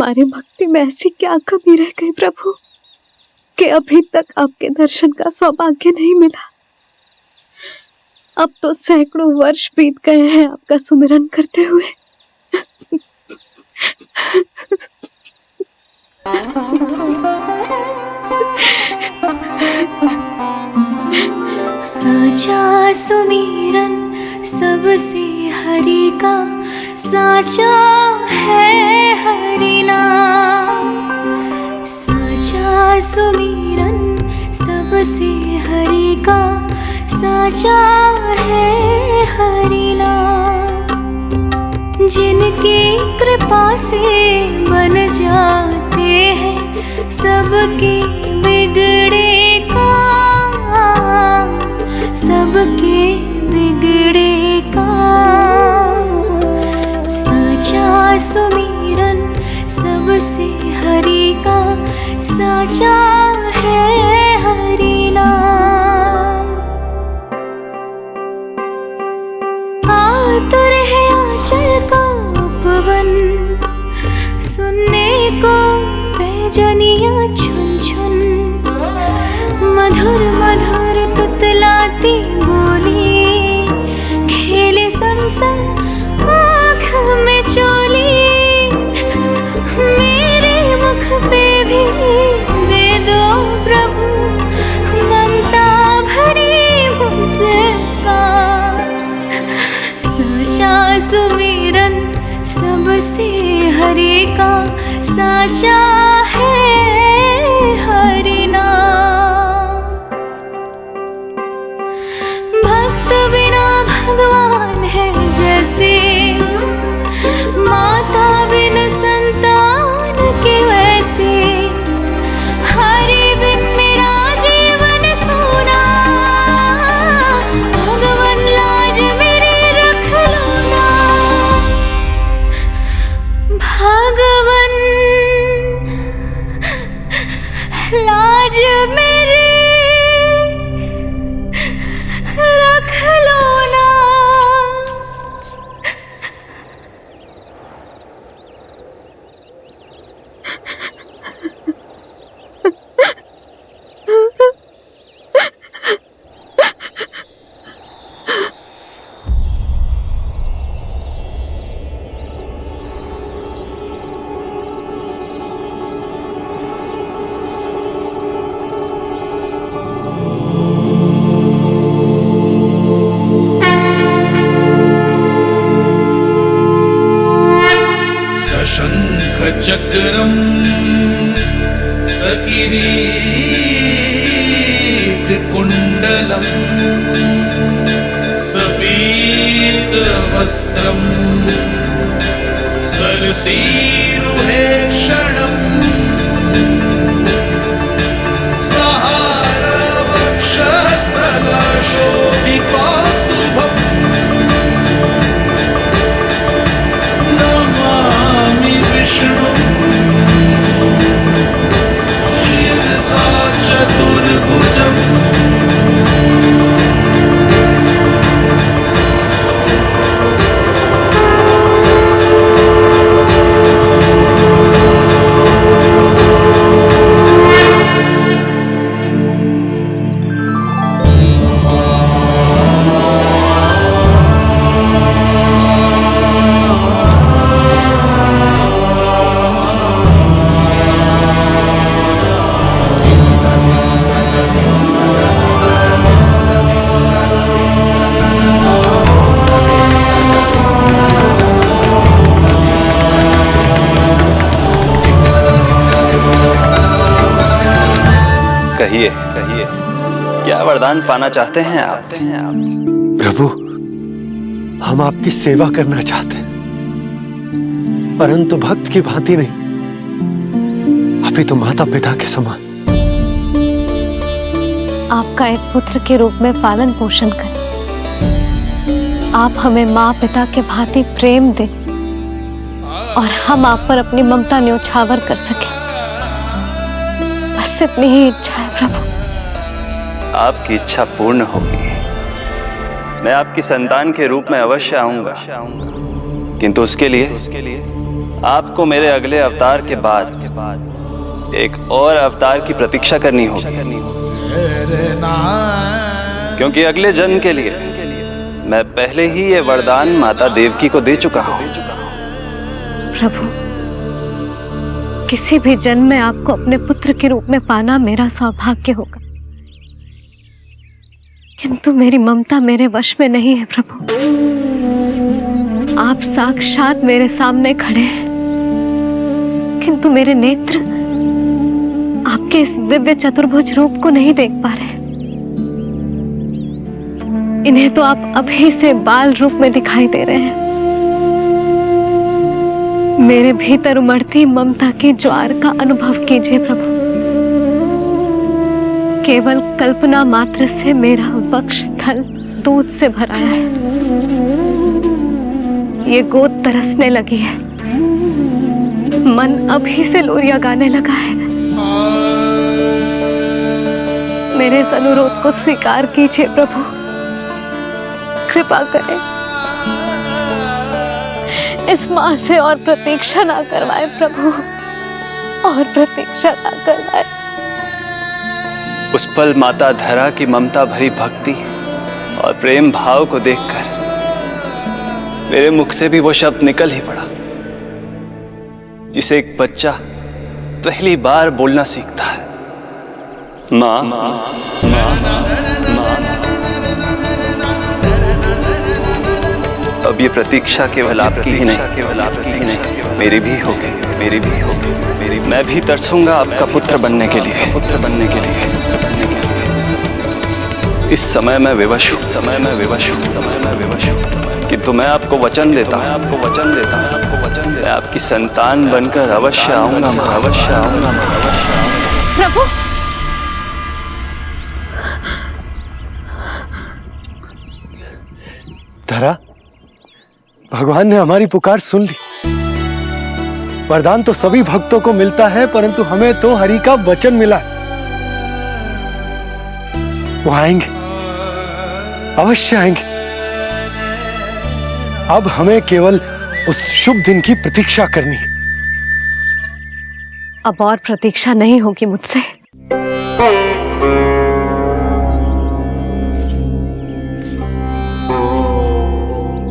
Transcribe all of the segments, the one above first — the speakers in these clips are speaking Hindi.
हमारी भक्ति में ऐसी क्या कमी रह गई प्रभु कि अभी तक आपके दर्शन का सौभाग्य नहीं मिला। अब तो सैकड़ों वर्ष बीत गए हैं आपका सुमिरन करते हुए। साचा सुमिरन सबसे हरि का, साचा है हरि नाम। साचा सुमिरन सबसे हरि का, साचा है हरि नाम। जिनकी कृपा से बन जाते हैं सबके बिगड़े काम, सबके बिगड़े काम। साचा सुमिरन सबसे हरि का, साचा है हरि नाम। आतुर है आंचल का उपवन, सुनने को पैजनियां छुन छुन। मधुर मधुर तुतलाती बोली, खेले संग संग आँख में चोली। मेरे मुख पे भी दे दो प्रभु ममता भरी मुस्कान। साचा सुमिरन सबसे हरि का, साचा है हरि नाम। भक्त बिना भगवान है जैसे, माता बिन संतान के वैसे। हरि बिन मेरा जीवन सूना, भगवान लाज मेरी रख लो ना। भगवान लाज मेरी रख लो ना। चक्रम सकिरीट कुंडलम सबीत वस्त्रम सरसीरुहे क्षणम। सहार वक्षस्थल शोभिकास्तुभम नमामि विष्णु शिरसा चतुर्भुजम्। कहिए कहिए, क्या वरदान पाना चाहते हैं आप? प्रभु, हम आपकी सेवा करना चाहते हैं, परंतु भक्त की भांति नहीं, अभी तो माता पिता के समान। आपका एक पुत्र के रूप में पालन पोषण करें। आप हमें माँ पिता के भांति प्रेम दें और हम आप पर अपनी ममता न्योछावर कर सकें। बस इतनी ही इच्छा है प्रभु। आपकी इच्छा पूर्ण होगी। मैं आपकी संतान के रूप में अवश्य आऊंगा, किंतु उसके लिए आपको मेरे अगले अवतार के बाद एक और अवतार की प्रतीक्षा करनी होगी, क्योंकि अगले जन्म के लिए मैं पहले ही ये वरदान माता देवकी को दे चुका हूं। प्रभु, किसी भी जन्म में आपको अपने पुत्र के रूप में पाना मेरा सौभाग्य होगा, किंतु मेरी ममता मेरे वश में नहीं है। प्रभु, आप साक्षात मेरे सामने खड़े हैं, किंतु मेरे नेत्र आपके इस दिव्य चतुर्भुज रूप को नहीं देख पा रहे। इन्हें तो आप अभी से बाल रूप में दिखाई दे रहे हैं। मेरे भीतर उमड़ती ममता की ज्वार का अनुभव कीजिए प्रभु। केवल कल्पना मात्र से मेरा वक्षस्थल दूध से भराया है। ये गोद तरसने लगी है, मन अभी से लोरिया गाने लगा है। मेरे इस अनुरोध को स्वीकार कीजिए प्रभु, कृपा करें। इस मां से और प्रतीक्षा ना करवाए प्रभु, और प्रतीक्षा ना करवाए। उस पल माता धरा की ममता भरी भक्ति और प्रेम भाव को देखकर मेरे मुख से भी वो शब्द निकल ही पड़ा जिसे एक बच्चा पहली बार बोलना सीखता है, माँ। माँ, अब ये प्रतीक्षा केवल आपकी ही नहीं, मेरी भी होगी, मेरी भी होगी। मैं भी तरसूंगा आपका पुत्र बनने के लिए, इस समय मैं विवश हूँ, किंतु मैं आपको वचन देता हूँ, मैं आपकी संतान बनकर अवश्य आऊंगा, अवश्य आऊंगा। प्रभु, धरा, भगवान ने हमारी पुकार सुन ली। वरदान तो सभी भक्तों को मिलता है, परंतु हमें तो हरि का वचन मिला। वो आएंगे, अवश्य आएंगे। अब हमें केवल उस शुभ दिन की प्रतीक्षा करनी है। अब और प्रतीक्षा नहीं होगी मुझसे।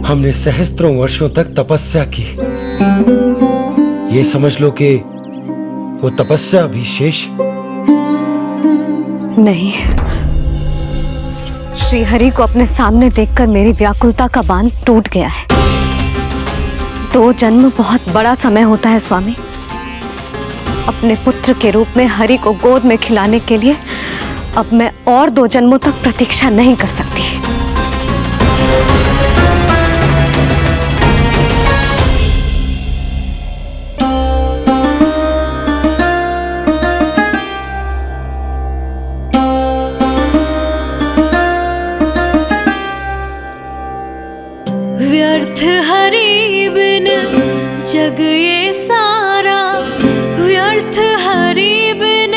हमने सहस्त्रों वर्षों तक तपस्या की, ये समझ लो कि वो तपस्या अभी शेष नहीं। श्री हरि को अपने सामने देखकर मेरी व्याकुलता का बांध टूट गया है। 2 जन्म बहुत बड़ा समय होता है स्वामी। अपने पुत्र के रूप में हरि को गोद में खिलाने के लिए अब मैं और 2 जन्मों तक प्रतीक्षा नहीं कर सकती। व्यर्थ हरि बिन जग ये सारा, व्यर्थ हरि बिन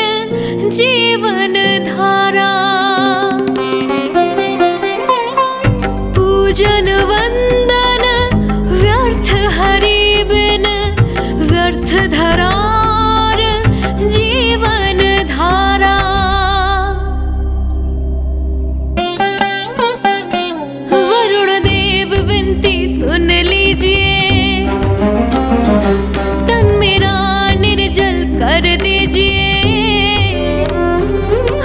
जीवन धारा। पूजन वंदन व्यर्थ हरि बिन, व्यर्थ धरार जीवन धारा। वरुण देव विनती सुन लीजिए, तन मेरा निर्जल कर दीजिए।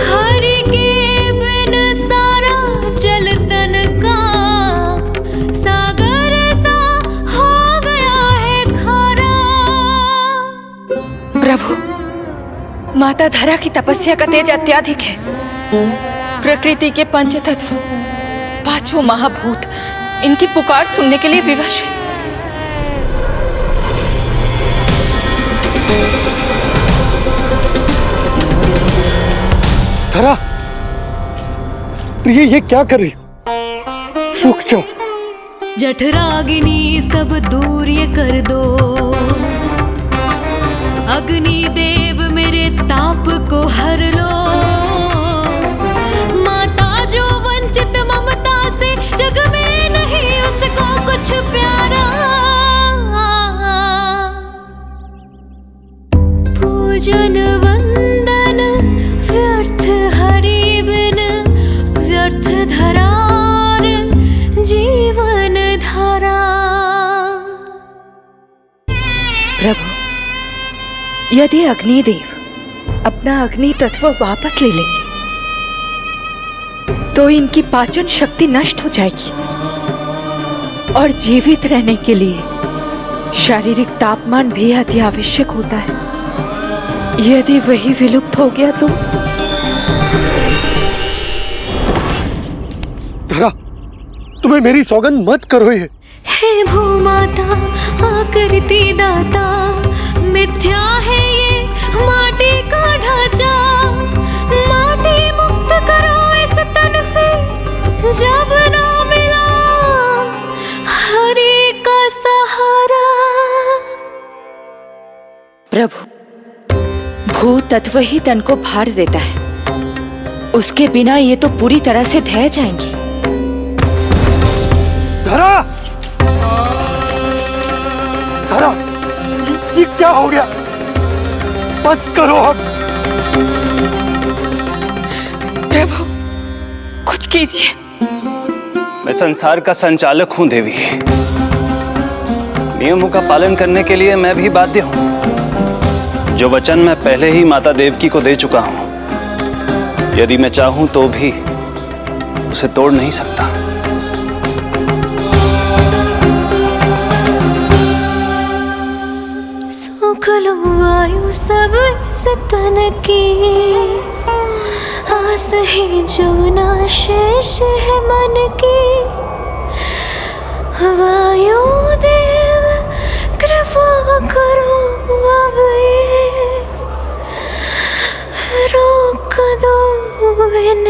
हरि के बिन सारा जल तन का सागर सा हो गया है खारा। प्रभु, माता धरा की तपस्या का तेज अत्याधिक है। प्रकृति के पंचतत्व, 5 महाभूत इनकी पुकार सुनने के लिए विवश है। धरा, प्रिय, ये क्या कर रही हो? रुक जाओ। जठराग्नि सब दूर ये कर दो, अग्नि देव मेरे ताप को हर लो। माता जो वंचित ममता से, जग में नहीं उसको कुछ प्यारा। यदि अग्निदेव अपना अग्नि तत्व वापस ले लेंगे तो इनकी पाचन शक्ति नष्ट हो जाएगी और जीवित रहने के लिए शारीरिक तापमान भी अति आवश्यक होता है। यदि वही विलुप्त हो गया तो धरा, तुम्हें मेरी सौगंध मत करो ये। हे भूमाता आकृति दाता, मिथ्या है ये माटी का ढांचा, माटी मुक्त करो इस तन से जब ना मिला हरि का सहारा। प्रभु, भू तत्व ही तन को भार देता है, उसके बिना ये तो पूरी तरह से ढह जाएंगी। धरा, धरा, ये क्या हो गया? बस करो अब। प्रभु, कुछ कीजिए। मैं संसार का संचालक हूं देवी, नियमों का पालन करने के लिए मैं भी बाध्य हूं। जो वचन मैं पहले ही माता देवकी को दे चुका हूं, यदि मैं चाहूं तो भी उसे तोड़ नहीं सकता। सुख लो आयु सब इस तन की, आस है जमुना शेष है मन की। वायु देव कृपा करो अब ये रोक दो इन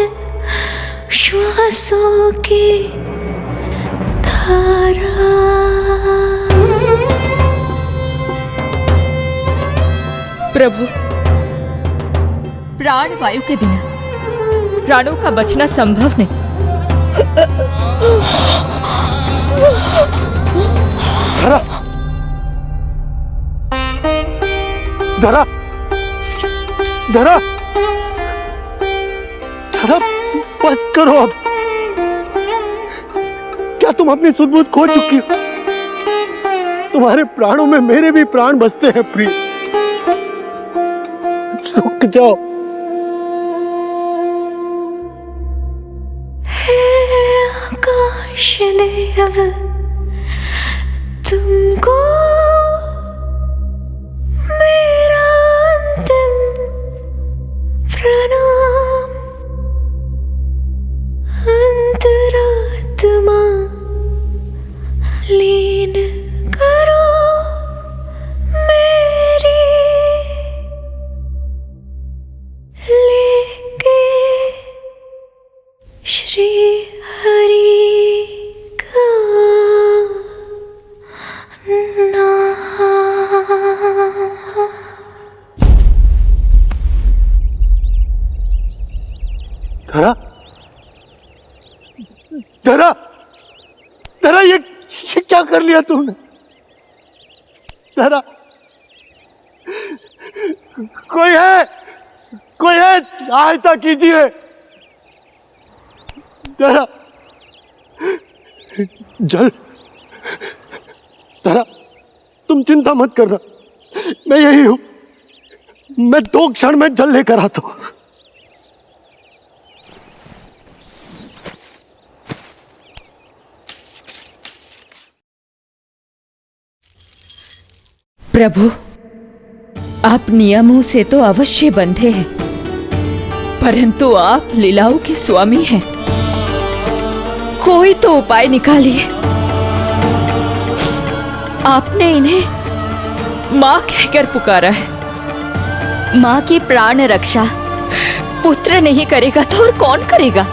श्वासों की धारा। प्रभु, प्राण वायु के बिना प्राणों का बचना संभव नहीं। धरा, धरा, धरा, धरा, बस करो अब। क्या तुम अपनी सुध-बुध खो चुकी हो? तुम्हारे प्राणों में मेरे भी प्राण बसते हैं प्रिय। रुक जाओ। हे आकाश देव, तुमको मेरा अंतिम प्रणाम। अंतरात्मा लीन करो मेरी, लेके श्री हरि का नाम। धरा, धरा, धरा, ये क्या कर लिया तुमने? धरा, कोई है, कोई है, सहायता कीजिए। धरा, जल, धरा, तुम चिंता मत करना, मैं यही हूं। मैं 2 क्षण में जल लेकर आता हूं। प्रभु, आप नियमों से तो अवश्य बंधे हैं, परंतु आप लीलाओं के स्वामी हैं। कोई तो उपाय निकालिए। आपने इन्हें मां कहकर पुकारा है। मां की प्राण रक्षा पुत्र नहीं करेगा तो और कौन करेगा?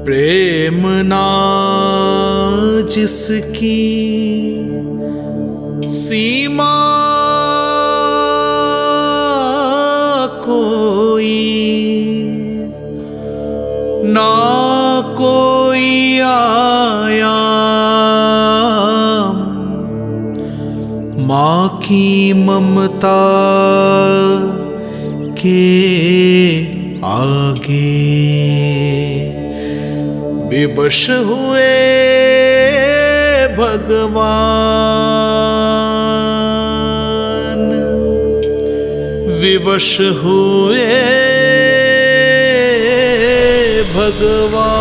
प्रेम ना जिसकी सीमा कोई, ना कोई आयाम, माँ की ममता के आगे विवश हुए भगवान विवश हुए भगवान।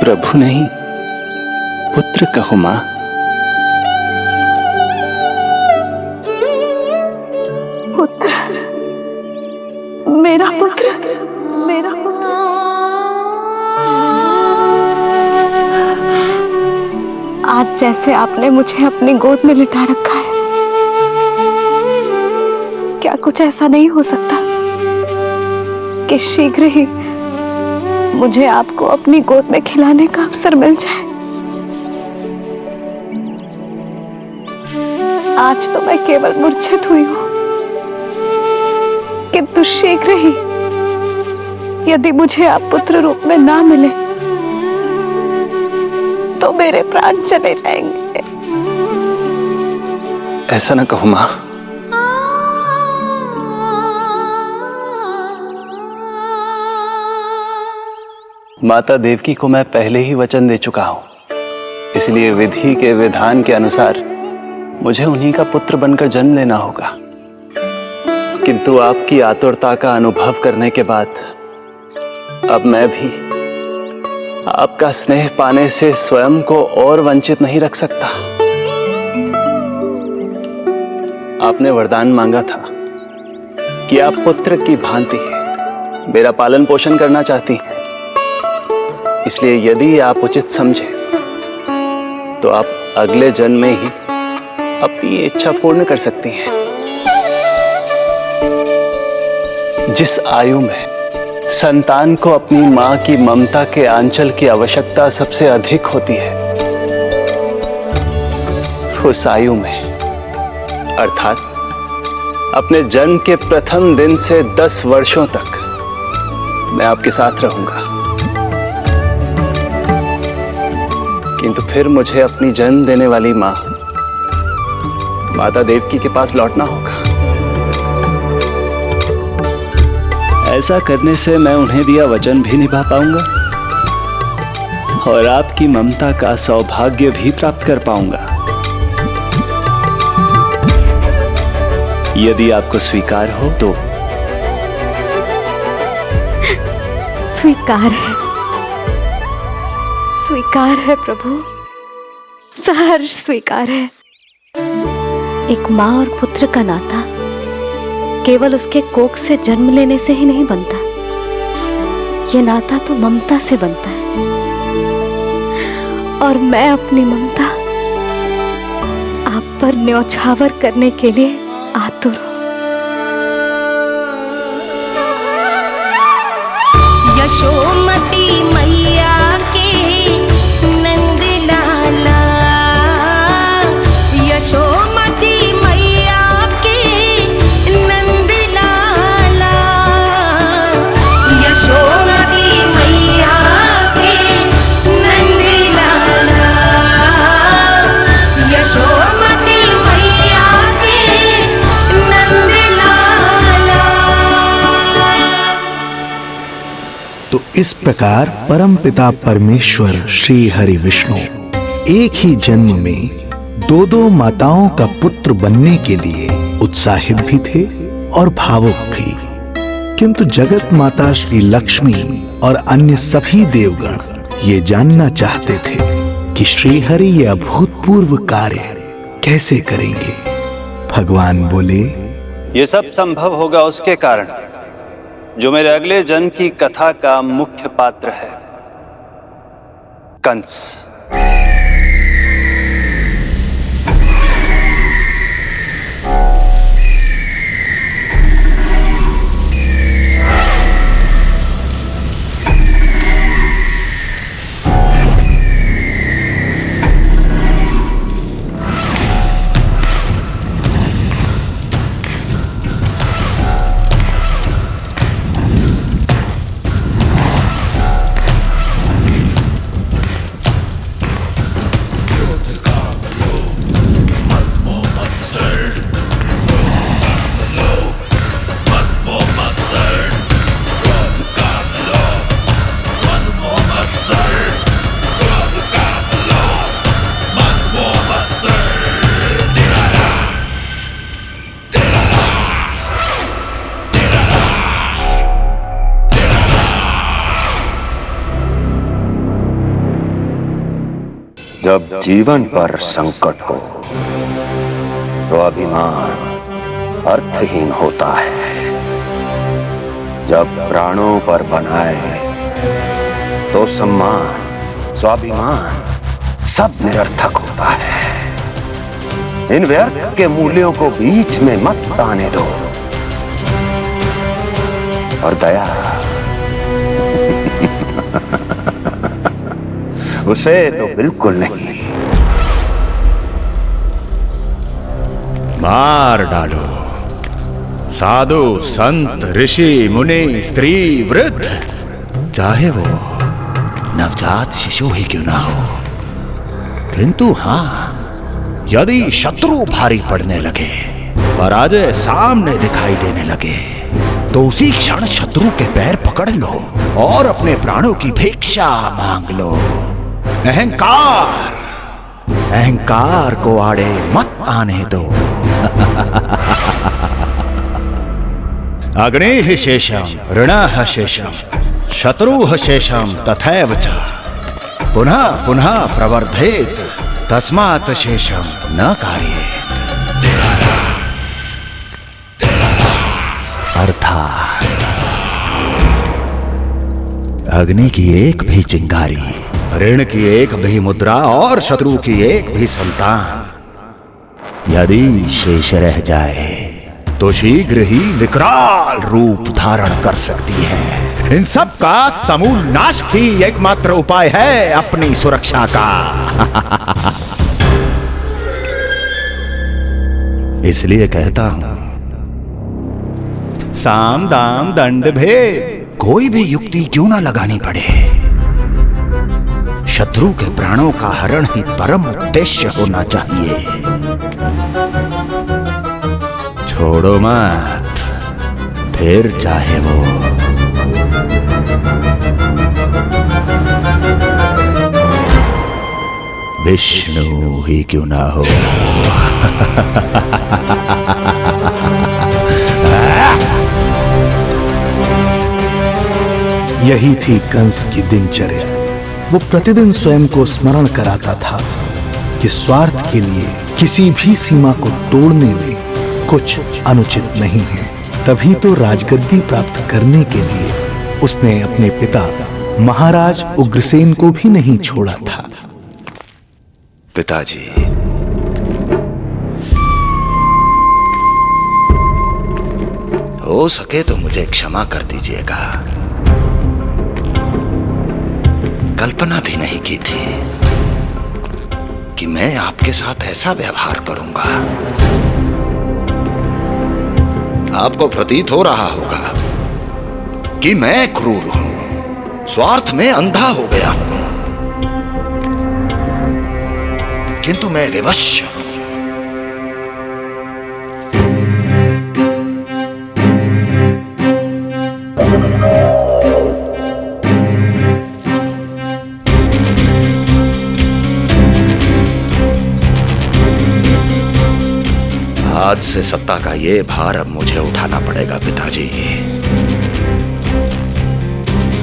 प्रभु नहीं, पुत्र कहो मां। पुत्र, मेरा पुत्र, मेरा पुत्र। आज जैसे आपने मुझे अपनी गोद में लिटा रखा है, क्या कुछ ऐसा नहीं हो सकता कि शीघ्र ही मुझे आपको अपनी गोद में खिलाने का अवसर मिल जाए? आज तो मैं केवल मूर्छित हुई हूं, किंतु शीघ्र ही यदि मुझे आप पुत्र रूप में ना मिले तो मेरे प्राण चले जाएंगे। ऐसा ना कहो मां। माता देवकी को मैं पहले ही वचन दे चुका हूं, इसलिए विधि के विधान के अनुसार मुझे उन्हीं का पुत्र बनकर जन्म लेना होगा। किंतु आपकी आतुरता का अनुभव करने के बाद अब मैं भी आपका स्नेह पाने से स्वयं को और वंचित नहीं रख सकता। आपने वरदान मांगा था कि आप पुत्र की भांति मेरा पालन पोषण करना चाहती हैं, इसलिए यदि आप उचित समझे तो आप अगले जन्म में ही अपनी इच्छा पूर्ण कर सकती हैं। जिस आयु में संतान को अपनी मां की ममता के आंचल की आवश्यकता सबसे अधिक होती है, उस आयु में अर्थात अपने जन्म के प्रथम दिन से 10 वर्षों तक मैं आपके साथ रहूंगा। किंतु फिर मुझे अपनी जन्म देने वाली मां माता देवकी के पास लौटना होगा। ऐसा करने से मैं उन्हें दिया वचन भी निभा पाऊंगा और आपकी ममता का सौभाग्य भी प्राप्त कर पाऊंगा। यदि आपको स्वीकार हो तो। स्वीकार है, स्वीकार है प्रभु, सहर्ष स्वीकार है। एक माँ और पुत्र का नाता केवल उसके कोख से जन्म लेने से ही नहीं बनता, ये नाता तो ममता से बनता है। और मैं अपनी ममता आप पर न्यौछावर करने के लिए आतुर हूं। यशोमती मैया के नंद लाला, यशोमती मैया के नंद लाला, यशोमती मैया के नंद लाला, यशोमती मैया के नंद लाला। तो इस प्रकार परमपिता परमेश्वर श्री हरि विष्णु एक ही जन्म में दो माताओं का पुत्र बनने के लिए उत्साहित भी थे और भावुक भी। किंतु जगत माता श्री लक्ष्मी और अन्य सभी देवगण ये जानना चाहते थे कि श्री हरि ये अभूतपूर्व कार्य कैसे करेंगे। भगवान बोले, ये सब संभव होगा उसके कारण जो मेरे अगले जन्म की कथा का मुख्य पात्र है, कंस। जब जीवन पर संकट हो तो अभिमान अर्थहीन होता है, जब प्राणों पर बनाए तो सम्मान स्वाभिमान सब निरर्थक होता है। इन व्यर्थ के मूल्यों को बीच में मत आने दो। और दया उसे तो बिल्कुल नहीं। मार डालो साधु संत ऋषि मुनि स्त्री वृद्ध, चाहे वो नवजात शिशु ही क्यों ना हो। किंतु हाँ, यदि शत्रु भारी पड़ने लगे, पराजय सामने दिखाई देने लगे, तो उसी क्षण शत्रु के पैर पकड़ लो और अपने प्राणों की भिक्षा मांग लो। अहंकार अहंकार को आड़े मत आने दो। अग्निः शेषम ऋणः शेषम शत्रुः शेषम तथैव च पुनः पुनः प्रवर्धेत तस्मात् शेषम न कार्येत। अर्थात अग्नि की एक भी चिंगारी, ऋण की एक भी मुद्रा और शत्रु की एक भी संतान यदि शेष रह जाए तो शीघ्र ही विकराल रूप धारण कर सकती है। इन सब का समूल नाश ही एकमात्र उपाय है अपनी सुरक्षा का। इसलिए कहता हूं, साम दाम दंड भेद कोई भी युक्ति क्यों ना लगानी पड़े, शत्रु के प्राणों का हरण ही परम उद्देश्य होना चाहिए। छोड़ो मत, फिर चाहे वो विष्णु ही क्यों ना हो। यही थी कंस की दिनचर्या। वो प्रतिदिन स्वयं को स्मरण कराता था कि स्वार्थ के लिए किसी भी सीमा को तोड़ने में कुछ अनुचित नहीं है। तभी तो राजगद्दी प्राप्त करने के लिए उसने अपने पिता महाराज उग्रसेन को भी नहीं छोड़ा था। पिताजी, हो सके तो मुझे क्षमा कर दीजिएगा। कल्पना भी नहीं की थी कि मैं आपके साथ ऐसा व्यवहार करूंगा। आपको प्रतीत हो रहा होगा कि मैं क्रूर हूं, स्वार्थ में अंधा हो गया हूं, किंतु मैं विवश हूं। आज से सत्ता का ये भार अब मुझे उठाना पड़ेगा पिताजी,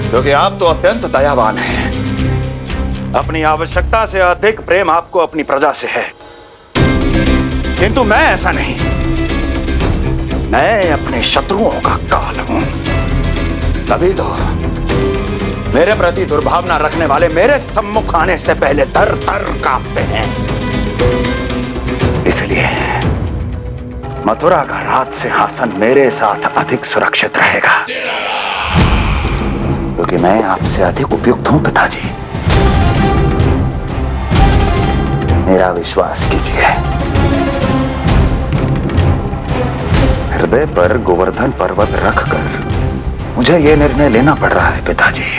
क्योंकि आप तो अत्यंत दयावान हैं। अपनी आवश्यकता से अधिक प्रेम आपको अपनी प्रजा से है, किंतु मैं ऐसा नहीं। मैं अपने शत्रुओं का काल हूं। तभी तो मेरे प्रति दुर्भावना रखने वाले मेरे सम्मुख आने से पहले थर थर कांपते हैं। इसलिए मथुरा का राज सिंहासन मेरे साथ अधिक सुरक्षित रहेगा, क्योंकि मैं आपसे अधिक उपयुक्त हूं पिताजी। मेरा विश्वास कीजिए। हृदय पर गोवर्धन पर्वत रखकर मुझे यह निर्णय लेना पड़ रहा है पिताजी।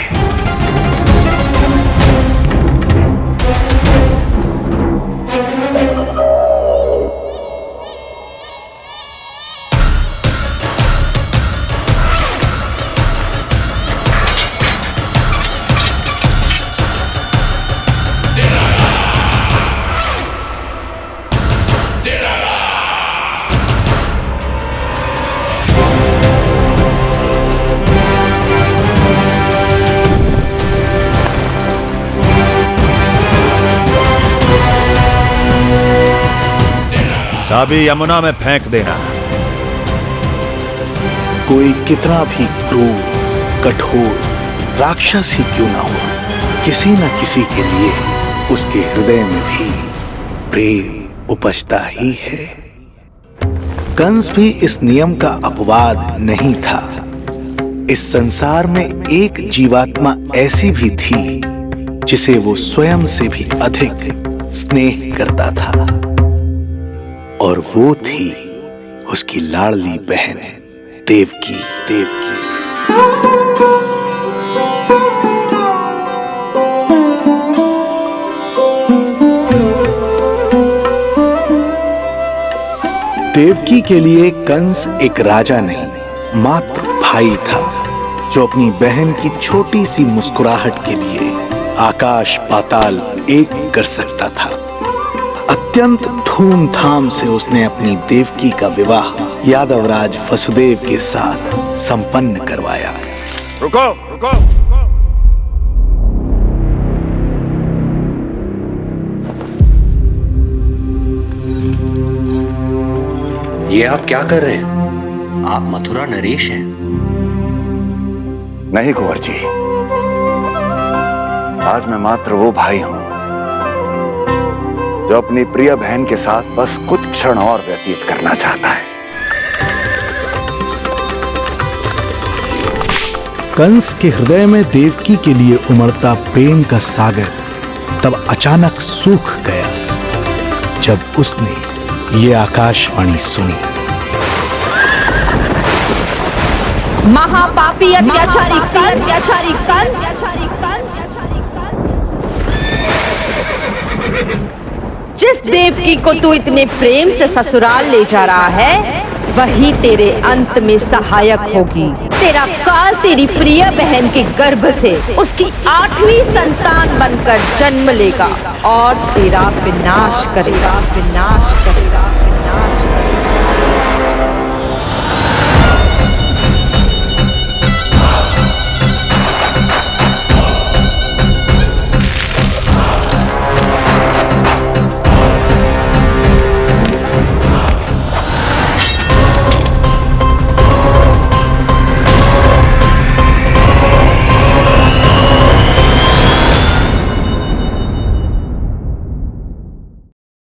चाबी यमुना में फेंक देना। कोई कितना भी क्रूर, कठोर, राक्षस ही क्यों ना हो, किसी न किसी के लिए उसके हृदय में भी प्रेम उपजता ही है। कंस भी इस नियम का अपवाद नहीं था। इस संसार में एक जीवात्मा ऐसी भी थी जिसे वो स्वयं से भी अधिक स्नेह करता था, और वो थी उसकी लाडली बहन देवकी। देवकी के लिए कंस एक राजा नहीं, मात्र भाई था, जो अपनी बहन की छोटी सी मुस्कुराहट के लिए आकाश पाताल एक कर सकता था। अत्यंत धूमधाम से उसने अपनी देवकी का विवाह यादवराज वसुदेव के साथ संपन्न करवाया। रुको, रुको। ये आप क्या कर रहे हैं? आप मथुरा नरेश हैं? नहीं कुंवर जी, आज मैं मात्र वो भाई हूं जो अपनी प्रिय बहन के साथ बस कुछ क्षण और व्यतीत करना चाहता है। कंस के हृदय में देवकी के लिए उमड़ता प्रेम का सागर तब अचानक सूख गया जब उसने ये आकाशवाणी सुनी। महापापी अत्याचारी कंस, जिस देवकी को तू इतने प्रेम से ससुराल ले जा रहा है, वही तेरे अंत में सहायक होगी। तेरा काल तेरी प्रिय बहन के गर्भ से उसकी 8वीं संतान बनकर जन्म लेगा और तेरा विनाश करेगा, विनाश करेगा।